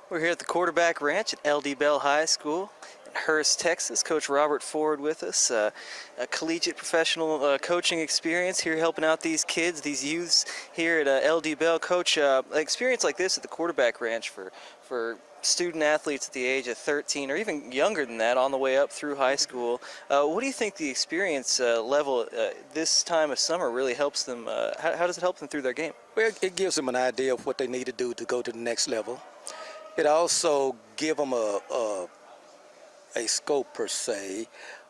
We're here at the Quarterback Ranch at LD Bell High School in Hurst, Texas. Coach Robert Ford with us, a collegiate professional coaching experience here helping out these kids, these youths here at LD Bell. Coach, an experience like this at the Quarterback Ranch for student athletes at the age of 13 or even younger than that on the way up through high school. What do you think the experience level this time of summer really helps them? How does it help them through their game? Well, it gives them an idea of what they need to do to go to the next level. It also gives them a scope per se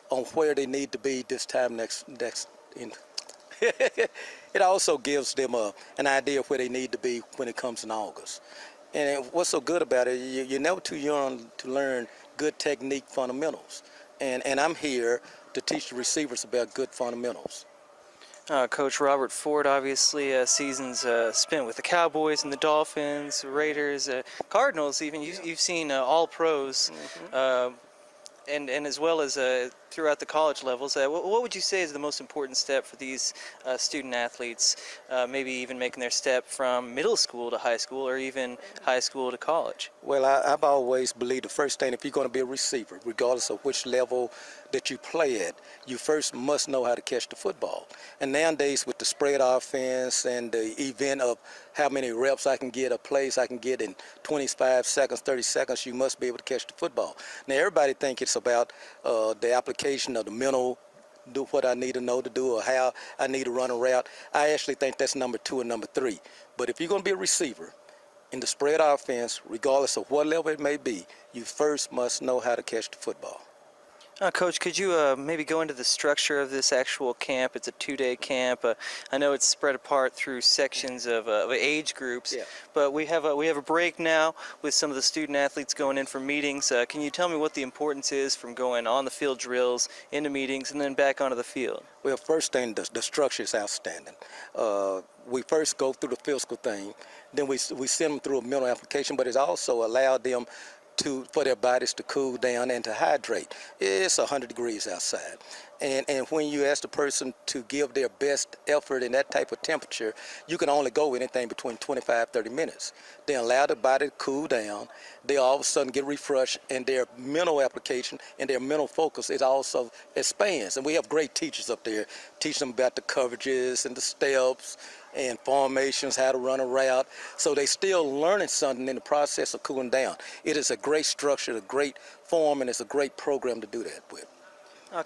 on where they need to be this time next. It also gives them an idea of where they need to be when it comes in August. And what's so good about it, you're never too young to learn good technique fundamentals. And I'm here to teach the receivers about good fundamentals. Coach Robert Ford, obviously, seasons spent with the Cowboys and the Dolphins, Raiders, Cardinals. Even you've seen all pros, and as well as throughout the college levels. What would you say is the most important step for these student athletes? Maybe even making their step from middle school to high school, or even high school to college. Well, I've always believed the first thing, if you're going to be a receiver, regardless of which level that you play at, you first must know how to catch the football. And nowadays, with the spread offense and the event of how many reps I can get, or plays I can get in 25 seconds, 30 seconds, you must be able to catch the football. Now, everybody thinks it's about the application of the mental, do what I need to know to do, or how I need to run a route. I actually think that's number 2 and number 3. But if you're going to be a receiver in the spread offense, regardless of what level it may be, you first must know how to catch the football. Coach, could you maybe go into the structure of this actual camp? It's a 2-day camp. I know it's spread apart through sections of age groups, Yeah. but we have a break now with some of the student athletes going in for meetings. Can you tell me what the importance is from going on the field drills, into meetings, and then back onto the field? Well, first thing, the structure is outstanding. We first go through the physical thing, then we send them through a mental application, but it's also allowed them for their bodies to cool down and to hydrate. It's 100 degrees outside. And when you ask the person to give their best effort in that type of temperature, you can only go anything between 25, 30 minutes. They allow the body to cool down. They all of a sudden get refreshed, and their mental application and their mental focus is also expands. And we have great teachers up there, teach them about the coverages and the steps and formations, how to run a route. So they still learning something in the process of cooling down. It is a great structure, a great form, and it's a great program to do that with.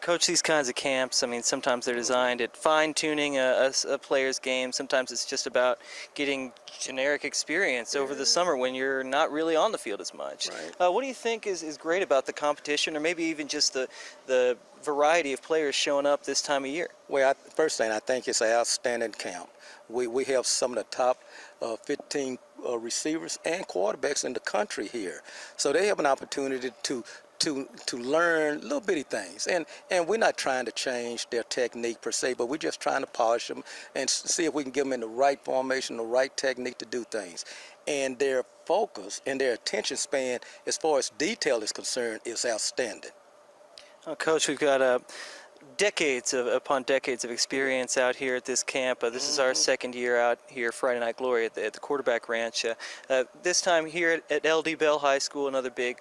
Coach, these kinds of camps, I mean, sometimes they're designed at fine-tuning a player's game. Sometimes it's just about getting generic experience over the summer when you're not really on the field as much. Right. What do you think is great about the competition, or maybe even just the variety of players showing up this time of year? Well, first thing, I think it's an outstanding camp. We have some of the top 15 receivers and quarterbacks in the country here. So they have an opportunity to learn little bitty things, and we're not trying to change their technique per se, but we're just trying to polish them and see if we can get them in the right formation, the right technique to do things. And their focus and their attention span as far as detail is concerned is outstanding. Coach, we've got decades upon decades of experience out here at this camp. This is our second year out here, Friday Night Glory, at the Quarterback Ranch. This time here at LD Bell High School, another big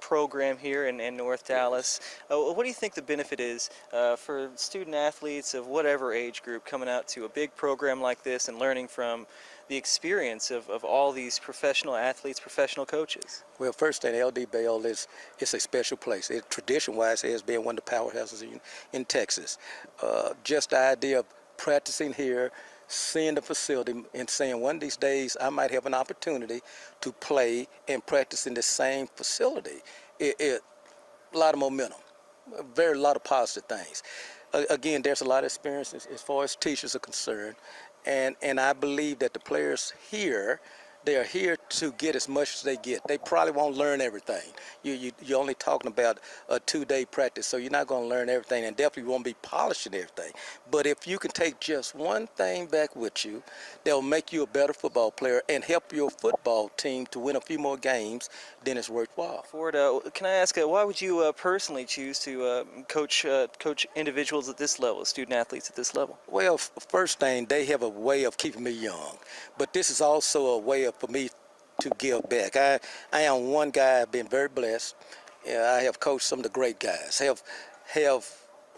program here in North Dallas. What do you think the benefit is for student athletes of whatever age group coming out to a big program like this and learning from the experience of all these professional athletes, professional coaches? Well, first thing, LD Bell is a special place. It tradition-wise has been one of the powerhouses in Texas. Just the idea of practicing here, seeing the facility, and saying one of these days I might have an opportunity to play and practice in the same facility. A lot of momentum, a lot of positive things. Again, there's a lot of experience as far as teachers are concerned. And I believe that the players here, they are here to get as much as they get. They probably won't learn everything. You're only talking about a 2-day practice, so you're not going to learn everything, and definitely won't be polishing everything. But if you can take just one thing back with you, that'll make you a better football player and help your football team to win a few more games, then it's worthwhile. Ford, can I ask, why would you personally choose to coach individuals at this level, student athletes at this level? Well, first thing, they have a way of keeping me young, but this is also a way for me to give back. I am one guy. I've been very blessed. I have coached some of the great guys.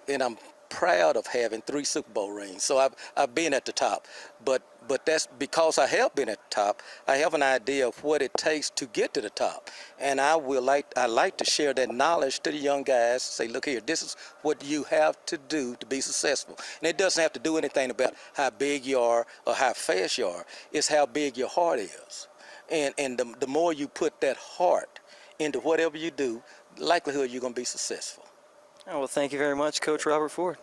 And I'm proud of having 3 Super Bowl rings. So I've been at the top, but that's because I have been at the top. I have an idea of what it takes to get to the top, and I like to share that knowledge to the young guys. Say, look here, this is what you have to do to be successful, and it doesn't have to do anything about how big you are or how fast you are. It's how big your heart is, and the more you put that heart into whatever you do, likelihood you're going to be successful. Oh, well, thank you very much, Coach Robert Ford.